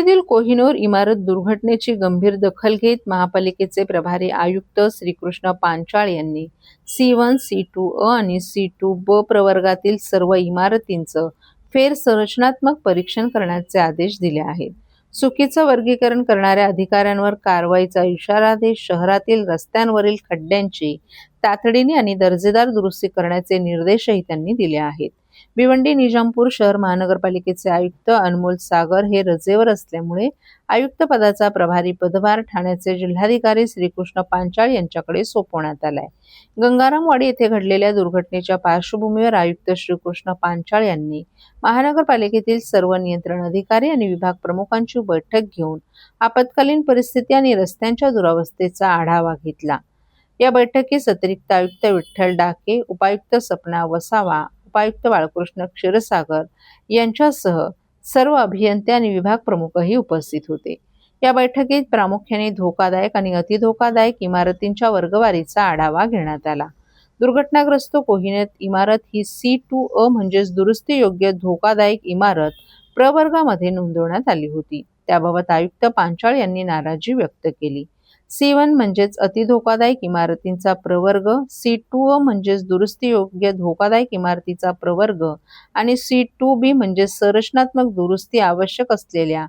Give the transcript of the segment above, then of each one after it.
मुंबईतील कोहिनूर इमारत दुर्घटनेची गंभीर दखल घेत महापालिकेचे प्रभारी आयुक्त श्रीकृष्ण पांचाळ यांनी C1, C2 अ आणि C2 ब प्रवर्गातील सर्व इमारतींचं फेरसंरचनात्मक परीक्षण करण्याचे आदेश दिले आहेत. चुकीचं वर्गीकरण करणाऱ्या अधिकाऱ्यांवर कारवाईचा इशारा देत शहरातील रस्त्यांवरील खड्ड्यांची तातडीने आणि दर्जेदार दुरुस्ती करण्याचे निर्देशही त्यांनी दिले आहेत. भिवंडी निजामपूर शहर महानगरपालिकेचे आयुक्त अनमोल सागर हे रजेवर असल्यामुळे आयुक्त पदाचा प्रभारी पदभार ठाण्याचे जिल्हाधिकारी श्रीकृष्ण पांचाळ यांच्याकडे सोपवण्यात आलाय. गंगारामवाडी येथे घडलेल्या दुर्घटनेच्या पार्श्वभूमीवर आयुक्त श्रीकृष्ण पांचाळ यांनी महानगरपालिकेतील सर्व नियंत्रण अधिकारी आणि विभाग प्रमुखांची बैठक घेऊन आपत्कालीन परिस्थिती आणि रस्त्यांच्या दुरावस्थेचा आढावा घेतला. या बैठकीस अतिरिक्त आयुक्त विठ्ठल डाके, उपायुक्त सपना वसावा, उपायुक्त बाळकृष्ण क्षीरसागर यांच्यासह सर्व अभियंते आणि विभाग प्रमुखही उपस्थित होते. या बैठकीत प्रामुख्याने धोकादायक आणि अतिधोकादायक इमारतींच्या वर्गवारीचा आढावा घेण्यात आला. दुर्घटनाग्रस्त कोहिनूर इमारत ही C2 अ म्हणजेच दुरुस्ती योग्य धोकादायक इमारत प्रवर्गामध्ये नोंदवण्यात आली होती. त्याबाबत आयुक्त पांचाळ यांनी नाराजी व्यक्त केली. C1 म्हणजेच अतिधोकादायक इमारतींचा प्रवर्ग, C2 अ म्हणजेच दुरुस्ती योग्य धोकादायक इमारतीचा प्रवर्ग आणि C2B म्हणजेच संरचनात्मक दुरुस्ती आवश्यक असलेल्या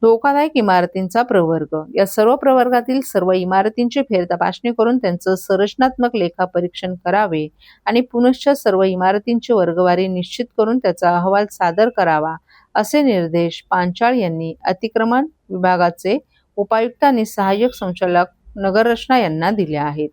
धोकादायक इमारतींचा प्रवर्ग या सर्व प्रवर्गातील सर्व इमारतींची फेरतपासणी करून त्यांचं संरचनात्मक लेखापरीक्षण करावे आणि पुनश्च सर्व इमारतींची वर्गवारी निश्चित करून त्याचा अहवाल सादर करावा असे निर्देश पांचाळ यांनी अतिक्रमण विभागाचे उपायुक्त आणि सहाय्यक संचालक नगररचना यांना दिले आहेत.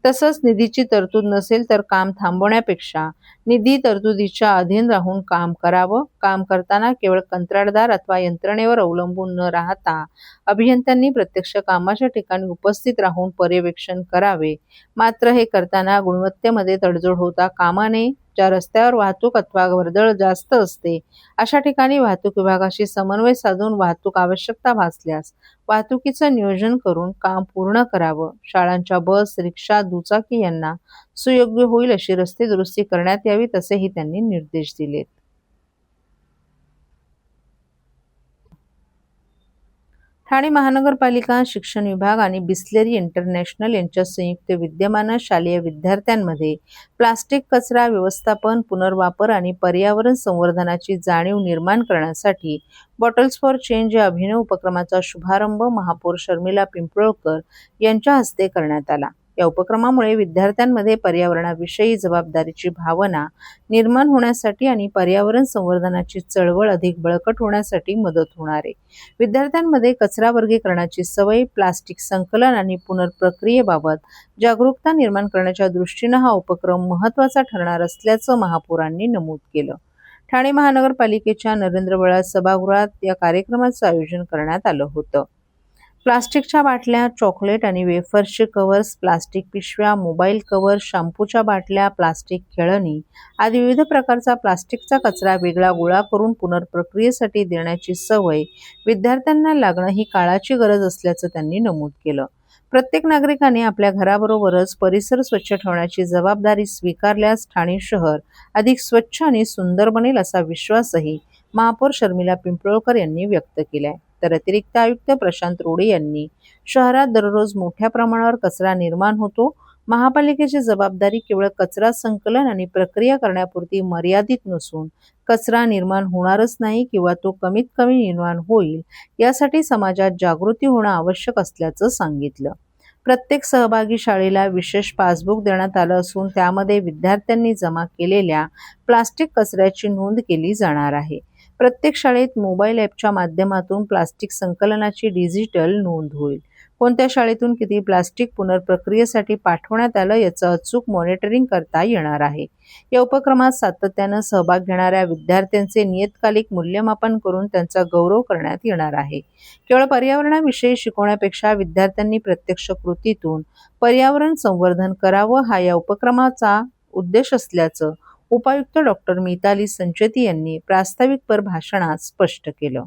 तसंच निधीची तरतूद नसेल तर काम थांबवण्यापेक्षा निधी तरतुदीच्या अधीन राहून काम करावं. काम करताना केवळ कंत्राटदार अथवा यंत्रणेवर अवलंबून न राहता अभियंत्यांनी प्रत्यक्ष कामाच्या ठिकाणी उपस्थित राहून पर्यवेक्षण करावे. मात्र हे करताना गुणवत्तेमध्ये तडजोड होता कामा नये. ज्या रस्त्यावर वाहतूक अथवा वर्दळ जास्त असते अशा ठिकाणी वाहतूक विभागाशी समन्वय साधून वाहतूक आवश्यकता भासल्यास वाहतुकीचं नियोजन करून काम पूर्ण करावं. शाळांच्या बस, रिक्षा, दुचाकी यांना सुयोग्य होईल अशी रस्ते दुरुस्ती करण्यात यावी तसेही त्यांनी निर्देश दिलेत. ठाणे महानगरपालिका शिक्षण विभाग आणि बिस्लेरी इंटरनॅशनल यांच्या संयुक्त विद्यमानं शालेय विद्यार्थ्यांमध्ये प्लास्टिक कचरा व्यवस्थापन, पुनर्वापर आणि पर्यावरण संवर्धनाची जाणीव निर्माण करण्यासाठी बॉटल्स फॉर चेंज या अभिनव उपक्रमाचा शुभारंभ महापौर शर्मिला पिंपळकर यांच्या हस्ते करण्यात आला. या उपक्रमामुळे विद्यार्थ्यांमध्ये पर्यावरणाविषयी जबाबदारीची भावना निर्माण होण्यासाठी आणि पर्यावरण संवर्धनाची चळवळ अधिक बळकट होण्यासाठी मदत होणार आहे. विद्यार्थ्यांमध्ये कचरा वर्गीकरणाची सवय, प्लास्टिक संकलन आणि पुनर्प्रक्रियेबाबत जागरूकता निर्माण करण्याच्या दृष्टीनं हा उपक्रम महत्त्वाचा ठरणार असल्याचं महापौरांनी नमूद केलं. ठाणे महानगरपालिकेच्या नरेंद्र वळा सभागृहात या कार्यक्रमाचं आयोजन करण्यात आलं होतं. प्लास्टिकच्या बाटल्या, चॉकलेट आणि वेफर्सचे कव्हर्स, प्लास्टिक पिशव्या, मोबाईल कव्हर, शॅम्पूच्या बाटल्या, प्लास्टिक खेळणी आदी विविध प्रकारचा प्लास्टिकचा कचरा वेगळा गोळा करून पुनर्प्रक्रियेसाठी देण्याची सवय विद्यार्थ्यांना लागणं ही काळाची गरज असल्याचं त्यांनी नमूद केलं. प्रत्येक नागरिकाने आपल्या घराबरोबरच परिसर स्वच्छ ठेवण्याची जबाबदारी स्वीकारल्यास ठाणे शहर अधिक स्वच्छ आणि सुंदर बनेल असा विश्वासही महापौर शर्मिला पिंपळकर यांनी व्यक्त केलाय. तर अतिरिक्त आयुक्त प्रशांत रोडे यांनी शहरात दररोज मोठ्या प्रमाणावर कचरा निर्माण होतो. महापालिकेची जबाबदारी केवळ कचरा संकलन आणि प्रक्रिया करण्यापुरती मर्यादित नसून कचरा निर्माण होणारच नाही किंवा तो कमीत कमी निर्माण होईल यासाठी समाजात जागृती होणं आवश्यक असल्याचं सांगितलं. प्रत्येक सहभागी शाळेला विशेष पासबुक देण्यात आलं असून त्यामध्ये विद्यार्थ्यांनी जमा केलेल्या प्लास्टिक कचऱ्याची नोंद केली जाणार आहे. प्रत्येक शाळेत मोबाईल ॲपच्या माध्यमातून प्लास्टिक संकलनाची डिजिटल नोंद होईल. कोणत्या शाळेतून किती प्लास्टिक पुनर्प्रक्रियेसाठी पाठवण्यात आलं याचं अचूक मॉनिटरिंग करता येणार आहे. या उपक्रमात सातत्यानं सहभाग घेणाऱ्या विद्यार्थ्यांचे नियतकालिक मूल्यमापन करून त्यांचा गौरव करण्यात येणार आहे. केवळ पर्यावरणाविषयी शिकवण्यापेक्षा विद्यार्थ्यांनी प्रत्यक्ष कृतीतून पर्यावरण संवर्धन करावं हा या उपक्रमाचा उद्देश असल्याचं उपायुक्त डॉक्टर मिताली संचेती यांनी प्रास्ताविकपर भाषणात स्पष्ट केलं.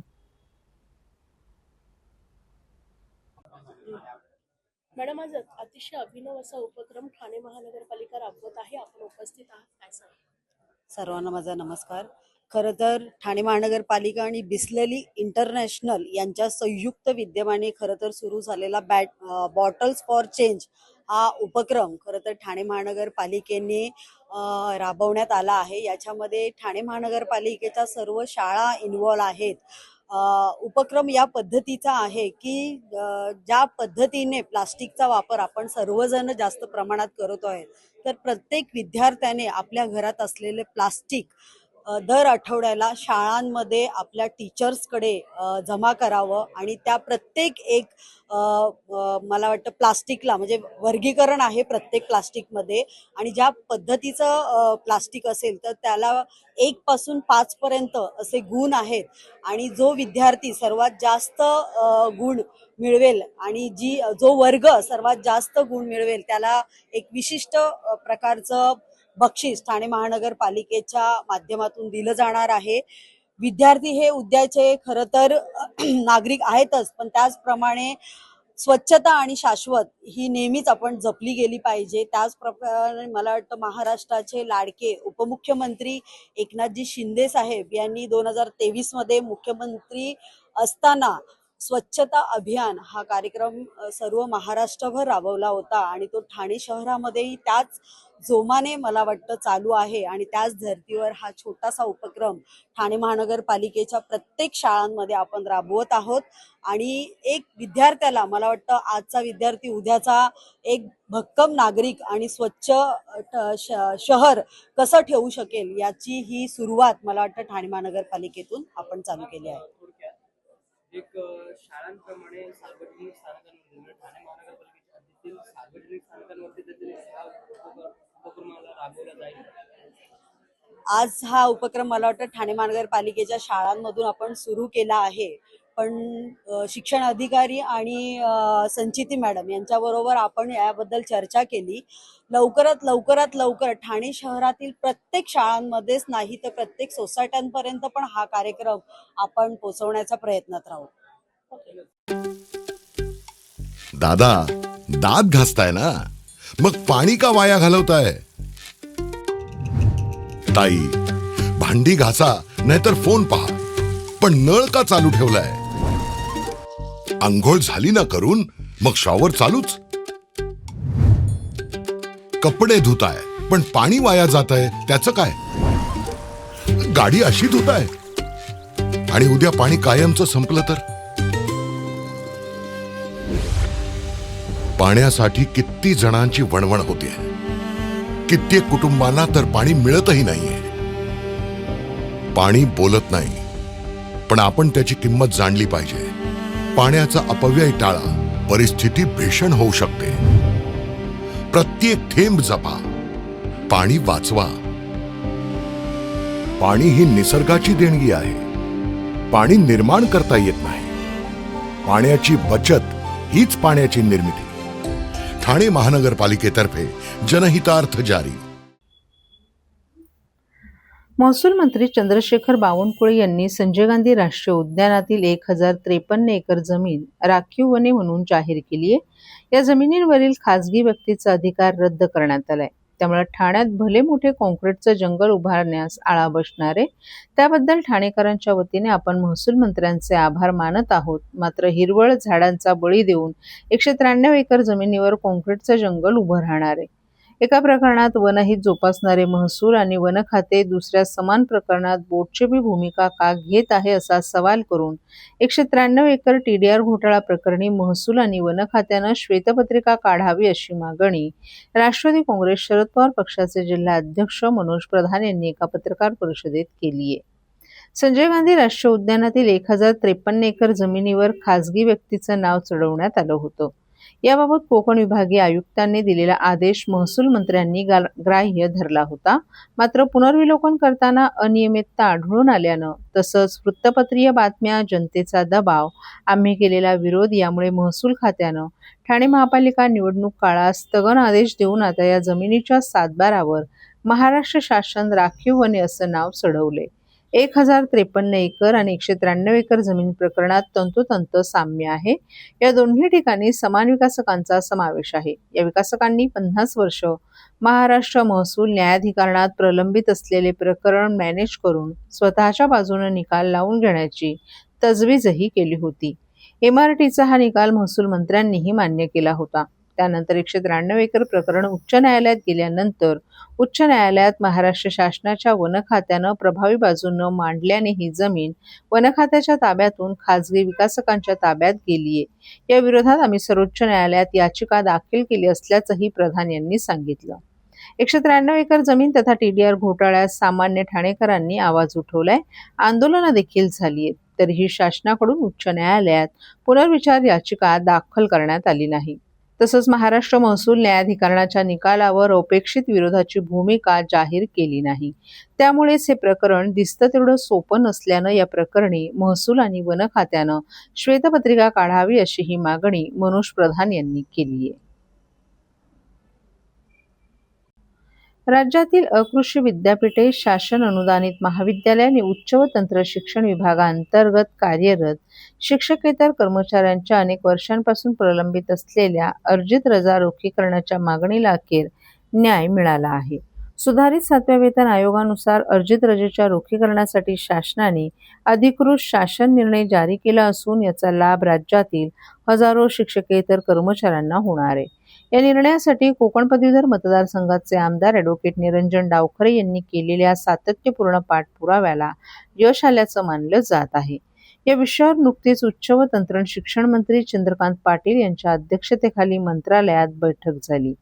मॅडम, आज अतिशय अभिनव असा उपक्रम ठाणे महानगरपालिका राबवत आहे. आपण उपस्थित आहात, काय सांगा? सर्वांना माझा नमस्कार. खरं तर ठाणे महानगरपालिका आणि बिस्लेरी इंटरनॅशनल यांच्या संयुक्त विद्यमाने खरं तर सुरू झालेला बॉटल्स फॉर चेंज हा उपक्रम खरं तर ठाणे महानगरपालिकेने राबवण्यात आला आहे. याच्यामध्ये ठाणे महानगरपालिकेच्या सर्व शाळा इन्व्हॉल्व आहेत. उपक्रम या पद्धतीचा आहे की ज्या पद्धतीने प्लास्टिकचा वापर आपण सर्वजण जास्त प्रमाणात करतो आहे, तर प्रत्येक विद्यार्थ्याने आपल्या घरात असलेले प्लास्टिक दर आठवड्याला शाळांमध्ये आपल्या टीचर्सकडे जमा करावं आणि त्या प्रत्येक एक मला वाटतं प्लास्टिकला म्हणजे वर्गीकरण आहे प्रत्येक प्लास्टिकमध्ये आणि ज्या पद्धतीचं प्लास्टिक असेल तर त्याला 1 पासून 5 पर्यंत असे गुण आहेत आणि जो विद्यार्थी सर्वात जास्त गुण मिळवेल आणि जो वर्ग सर्वात जास्त गुण मिळवेल त्याला एक विशिष्ट प्रकारचं बक्षीस ठाणे महानगरपालिकेच्या माध्यमातून दिलं जाणार आहे. विद्यार्थी हे उद्याचे खरं तर नागरिक आहेतच, पण त्याचप्रमाणे स्वच्छता आणि शाश्वत ही नेहमीच आपण जपली गेली पाहिजे. त्याचप्रमाणे मला वाटतं महाराष्ट्राचे लाडके उपमुख्यमंत्री एकनाथजी शिंदे साहेब यांनी 2023 मध्ये मुख्यमंत्री असताना स्वच्छता अभियान हा कार्यक्रम सर्व महाराष्ट्रभर राबवला होता आणि तो ठाणे शहरामध्येही त्याच जोमाने मला वाटतं चालू आहे आणि त्याच धर्तीवर हा छोटासा उपक्रम ठाणे महानगरपालिकेच्या प्रत्येक शाळांमध्ये आपण राबवत आहोत आणि एक विद्यार्थ्याला मला वाटतं आजचा विद्यार्थी उद्याचा एक भक्कम नागरिक आणि स्वच्छ शहर कसं ठेवू शकेल याची ही सुरुवात मला वाटतं ठाणे महानगरपालिकेतून आपण चालू केली आहे. एक शाळांप्रमाणे सार्वजनिक स्थानकांमध्ये ठाणे महानगरपालिकेच्या हद्दीतील सार्वजनिक स्थानकांवरती देखील हा उपक्रमाला राबवला जाईल. आज हा उपक्रम मला वाटतं ठाणे महानगरपालिकेच्या शाळांमधून आपण सुरू केला आहे, पण शिक्षण अधिकारी आणि संचिती मॅडम यांच्याबरोबर आपण याबद्दल चर्चा केली. लवकर ठाणे शहरातील प्रत्येक शाळांमध्येच नाही तर प्रत्येक सोसायट्यांपर्यंत पण हा कार्यक्रम आपण पोहोचवण्याचा प्रयत्नात राहू. दादा, दात घासताय ना, मग पाणी का वाया घालवताय? ताई, भांडी घासा नाहीतर फोन पहा, पण नळ का चालू ठेवलाय? अंघोळ झाली ना करून, मग शॉवर चालूच. कपडे धुताय पण पाणी वाया जातंय, त्याचं काय? गाडी अशी धुताय आणि उद्या पाणी कायमचं संपलं तर? पाण्यासाठी किती जणांची वणवण होते. कित्येक कुटुंबांना तर पाणी मिळतही नाहीये. पाणी बोलत नाही, पण आपण त्याची किंमत जाणली पाहिजे. पाण्याचा अपव्यय टाळा, परिस्थिती भीषण होऊ शकते. प्रत्येक थेंब जपा, पाणी वाचवा. पाणी ही निसर्गाची देणगी आहे. पाणी निर्माण करता येत नाही. पाण्याची बचत हीच पाण्याची निर्मिती. ठाणे महानगरपालिकेतर्फे जनहितार्थ जारी. महसूल मंत्री चंद्रशेखर बावनकुळे यांनी संजय गांधी राष्ट्रीय उद्यानातील 1053 एकर जमीन राखीव वने म्हणून जाहीर केली आहे. या जमिनींवरील खासगी व्यक्तीचा अधिकार रद्द करण्यात आलाय. त्यामुळे ठाण्यात भले मोठे कॉन्क्रीटचं जंगल उभारण्यास आळा बसणार आहे. त्याबद्दल ठाणेकरांच्या वतीने आपण महसूल मंत्र्यांचे आभार मानत आहोत. मात्र हिरवळ झाडांचा बळी देऊन 193 एकर जमिनीवर कॉन्क्रीटचं जंगल उभं राहणार आहे. एका प्रकरणात वनहित जोपासणारे महसूल आणि वन खाते दुसऱ्या समान प्रकरणात बोटचेपी भूमिका का घेत आहे असा सवाल करून 193 एकर TDR घोटाळा प्रकरणी महसूल आणि वन खात्यानं श्वेतपत्रिका काढावी अशी मागणी राष्ट्रवादी काँग्रेस शरद पवार पक्षाचे जिल्हा अध्यक्ष मनोज प्रधान यांनी एका पत्रकार परिषदेत केली आहे. संजय गांधी राष्ट्रीय उद्यानातील 1053 एकर जमिनीवर खासगी व्यक्तीचं नाव चढवण्यात आलं होतं. याबाबत कोकण विभागीय आयुक्तांनी दिलेला आदेश महसूल मंत्र्यांनी ग्राह्य धरला होता. मात्र पुनर्विलोकन करताना अनियमितता आढळून आल्यानं तसंच वृत्तपत्रीय बातम्या, जनतेचा दबाव, आम्ही केलेला विरोध यामुळे महसूल खात्यानं ठाणे महापालिका निवडणूक काळात स्थगन आदेश देऊन आता या जमिनीच्या सातबारावर महाराष्ट्र शासन राखीव वने असं नाव चढवले. 1053 एकर आणि 193 एकर जमीन प्रकरणात तंतोतंत साम्य आहे. या दोन्ही ठिकाणी समान विकासकांचा समावेश आहे. या विकासकांनी 50 वर्ष महाराष्ट्र महसूल न्यायाधिकरणात प्रलंबित असलेले प्रकरण मॅनेज करून स्वतःच्या बाजूने निकाल लावून घेण्याची तजवीजही केली होती. इमारतीचा हा निकाल महसूल मंत्र्यांनीही मान्य केला होता. त्यानंतर 193 एकर प्रकरण उच्च न्यायालयात गेल्यानंतर उच्च न्यायालयात महाराष्ट्र शासनाच्या वन खात्यानं प्रभावी बाजू न मांडल्याने ही जमीन वन खात्याच्या ताब्यातून खासगी विकासकांच्या ताब्यात गेलीये. या विरोधात आम्ही सर्वोच्च न्यायालयात याचिका दाखल केली असल्याचंही प्रधान यांनी सांगितलं. 193 एकर जमीन तथा TDR घोटाळ्यात सामान्य ठाणेकरांनी आवाज उठवलाय. आंदोलनं देखील झालीय. तरीही शासनाकडून उच्च न्यायालयात पुनर्विचार याचिका दाखल करण्यात आली नाही. तसंच महाराष्ट्र महसूल न्यायाधिकरणाच्या निकालावर अपेक्षित विरोधाची भूमिका जाहीर केली नाही. त्यामुळेच हे प्रकरण दिसतं तेवढं सोपं नसल्यानं या प्रकरणी महसूल आणि वन खात्यानं श्वेतपत्रिका काढावी अशी ही मागणी मनोज प्रधान यांनी केली आहे. राज्यातील अकृषी विद्यापीठे, शासन अनुदानित महाविद्यालय आणि उच्च व तंत्र शिक्षण विभागांतर्गत कार्यरत शिक्षकेतर कर्मचाऱ्यांच्या अनेक वर्षांपासून प्रलंबित असलेल्या अर्जित रजा रोखीकरणाच्या मागणीला अखेर न्याय मिळाला आहे. सुधारित 7व्या वेतन आयोगानुसार अर्जित रजेच्या रोखीकरणासाठी शासनाने अधिकृत शासन निर्णय जारी केला असून याचा लाभ राज्यातील हजारो शिक्षकेतर कर्मचाऱ्यांना होणार आहे. या निर्णयासाठी कोकण पदवीधर मतदारसंघाचे आमदार ॲडव्होकेट निरंजन डावखरे यांनी केलेल्या सातत्यपूर्ण पाठपुराव्याला यश आल्याचं मानलं जात आहे. या विषयावर नुकतीच उच्च व तंत्र शिक्षण मंत्री चंद्रकांत पाटील यांच्या अध्यक्षतेखाली मंत्रालयात बैठक झाली.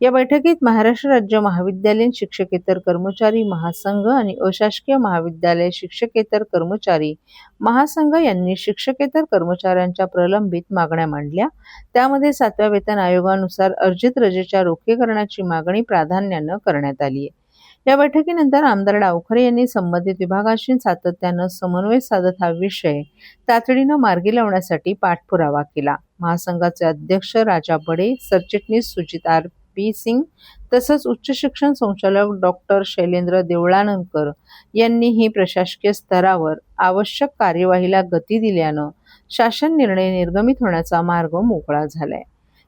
या बैठकीत महाराष्ट्र राज्य महाविद्यालयीन शिक्षकेतर कर्मचारी महासंघ आणि अशासकीय महाविद्यालय शिक्षकेतर कर्मचारी महासंघ यांनी शिक्षकेतर कर्मचाऱ्यांच्या प्रलंबित मागण्या मांडल्या. त्यामध्ये 7व्या वेतन आयोगानुसार अर्जित रजेच्या रोखीकरणाची मागणी प्राधान्यानं करण्यात आली आहे. या बैठकीनंतर आमदार डावखरे यांनी संबंधित विभागाशी सातत्यानं समन्वय साधत हा विषय तातडीनं मार्गी लावण्यासाठी पाठपुरावा केला. महासंघाचे अध्यक्ष राजा बडे, सरचिटणीस सुजित RP सिंग तसंच उच्च शिक्षण संचालक डॉक्टर शैलेंद्र देवळानकर यांनीही प्रशासकीय स्तरावर आवश्यक कार्यवाहीला गती दिल्यानं शासन निर्णय निर्गमित होण्याचा मार्ग मोकळा झालाय.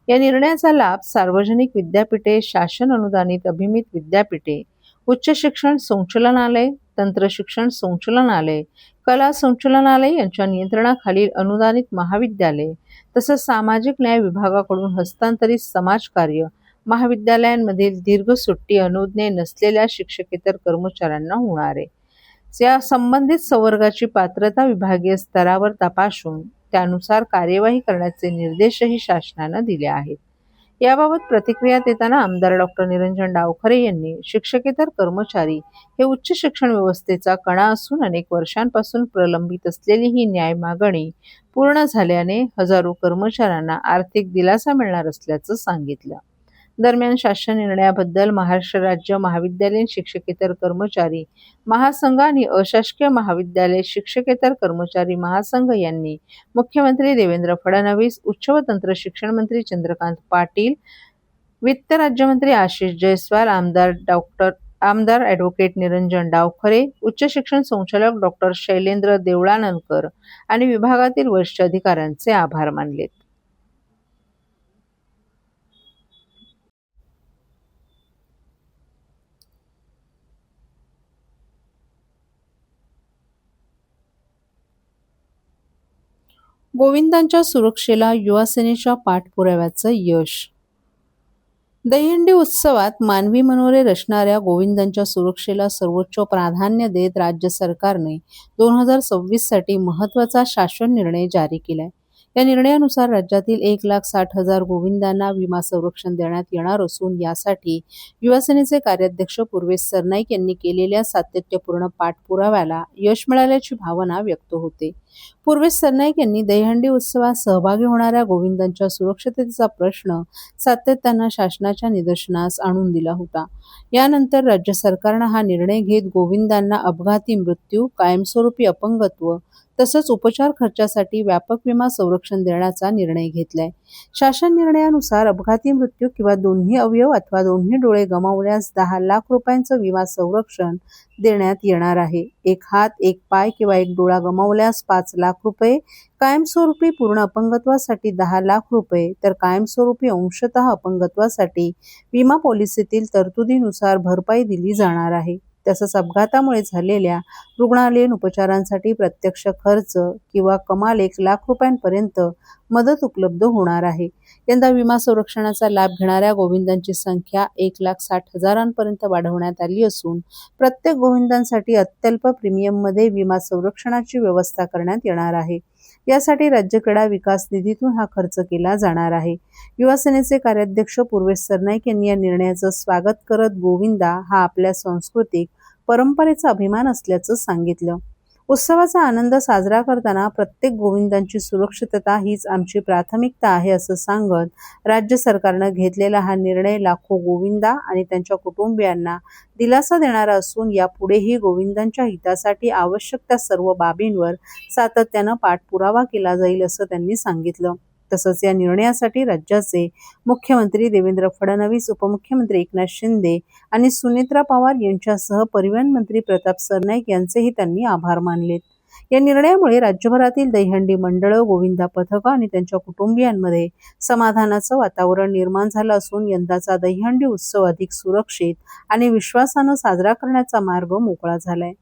या निर्णयाचा लाभ सार्वजनिक विद्यापीठे, शासन अनुदानित अभिमित विद्यापीठे, उच्च शिक्षण संचालनालय, तंत्र शिक्षण संचालनालय, कला संचालनालय यांच्या नियंत्रणाखालील अनुदानित महाविद्यालय तसंच सामाजिक न्याय विभागाकडून हस्तांतरित समाजकार्य महाविद्यालयांमधील दीर्घ सुट्टी अनुज्ञे नसलेल्या शिक्षकेतर कर्मचाऱ्यांना होणार आहे. या संबंधित संवर्गाची पात्रता विभागीय स्तरावर तपासून त्यानुसार कार्यवाही करण्याचे निर्देशही शासनानं दिले आहेत. याबाबत प्रतिक्रिया देताना आमदार डॉक्टर निरंजन डावखरे यांनी शिक्षकेतर कर्मचारी हे उच्च शिक्षण व्यवस्थेचा कणा असून अनेक वर्षांपासून प्रलंबित असलेली ही न्याय मागणी पूर्ण झाल्याने हजारो कर्मचाऱ्यांना आर्थिक दिलासा मिळणार असल्याचं सांगितलं. दरम्यान शासन निर्णयाबद्दल महाराष्ट्र राज्य महाविद्यालयीन शिक्षकेतर कर्मचारी महासंघ आणि अशासकीय महाविद्यालय शिक्षकेतर कर्मचारी महासंघ यांनी मुख्यमंत्री देवेंद्र फडणवीस, उच्च व तंत्र शिक्षण मंत्री चंद्रकांत पाटील, वित्त राज्यमंत्री आशिष जयस्वाल, आमदार ॲडव्होकेट निरंजन डावखरे, उच्च शिक्षण संचालक डॉक्टर शैलेंद्र देवळानकर आणि विभागातील वरिष्ठ अधिकाऱ्यांचे आभार मानलेत. गोविंदांच्या सुरक्षेला युवासेनेच्या पाठपुराव्याचं यश. दहीहंडी उत्सवात मानवी मनोरे रचणाऱ्या गोविंदांच्या सुरक्षेला सर्वोच्च प्राधान्य देत राज्य सरकारने 2026 साठी महत्त्वाचा शासन निर्णय जारी केलाय. या निर्णयानुसार राज्यातील 1,60,000 गोविंदांना विमा संरक्षण देण्यात येणार असून यासाठी युवासेनेचे कार्याध्यक्ष पूर्वेश सरनाईक यांनी केलेल्या सातत्यपूर्ण पाठपुराव्याला यश मिळाल्याची भावना व्यक्त होते. पूर्वेश सरनाईक यांनी दहीहंडी उत्सवात सहभागी होणाऱ्या गोविंदांच्या सुरक्षिततेचा प्रश्न सातत्यानं शासनाच्या निदर्शनास आणून दिला होता. यानंतर राज्य सरकारनं हा निर्णय घेत गोविंदांना अपघाती मृत्यू, कायमस्वरूपी अपंगत्व तसंच उपचार खर्चासाठी व्यापक विमा संरक्षण देण्याचा निर्णय घेतलाय. शासन निर्णयानुसार अपघाती मृत्यू किंवा दोन्ही अवयव अथवा दोन्ही डोळे गमावल्यास 10 लाख रुपयांचं विमा संरक्षण देण्यात येणार आहे. एक हात, एक पाय किंवा एक डोळा गमावल्यास 5 लाख रुपये, कायमस्वरूपी पूर्ण अपंगत्वासाठी 10 लाख रुपये, तर कायमस्वरूपी अंशतः अपंगत्वासाठी विमा पॉलिसीतील तरतुदीनुसार भरपाई दिली जाणार आहे. तसंच अपघातामुळे झालेल्या रुग्णालयीन उपचारांसाठी प्रत्यक्ष खर्च किंवा कमाल 1 लाख रुपयांपर्यंत मदत उपलब्ध होणार आहे. यंदा विमा संरक्षणाचा लाभ घेणाऱ्या गोविंदांची संख्या 1,60,000पर्यंत वाढवण्यात आली असून प्रत्येक गोविंदांसाठी अत्यल्प प्रीमियममध्ये विमा संरक्षणाची व्यवस्था करण्यात येणार आहे. यासाठी राज्य क्रीडा विकास निधीतून हा खर्च केला जाणार आहे. युवासेनेचे कार्याध्यक्ष पूर्वेश सरनाईक यांनी या निर्णयाचं स्वागत करत गोविंदा हा आपल्या सांस्कृतिक परंपरेचा अभिमान असल्याचं सांगितलं. उत्सवाचा आनंद साजरा करताना प्रत्येक गोविंदांची सुरक्षितता हीच आमची प्राथमिकता आहे असं सांगत राज्य सरकारनं घेतलेला हा निर्णय लाखो गोविंदा आणि त्यांच्या कुटुंबियांना दिलासा देणारा असून यापुढेही गोविंदांच्या हितासाठी आवश्यक त्या सर्व बाबींवर सातत्यानं पाठपुरावा केला जाईल असं त्यांनी सांगितलं. तसंच या निर्णयासाठी राज्याचे मुख्यमंत्री देवेंद्र फडणवीस, उपमुख्यमंत्री एकनाथ शिंदे आणि सुनेत्रा पवार यांच्यासह परिवहन मंत्री प्रताप सरनाईक यांचेही त्यांनी आभार मानलेत. या निर्णयामुळे राज्यभरातील दहीहंडी मंडळं, गोविंदा पथकं आणि त्यांच्या कुटुंबियांमध्ये समाधानाचं वातावरण निर्माण झालं असून यंदाचा दहीहंडी उत्सव अधिक सुरक्षित आणि विश्वासानं साजरा करण्याचा मार्ग मोकळा झालाय.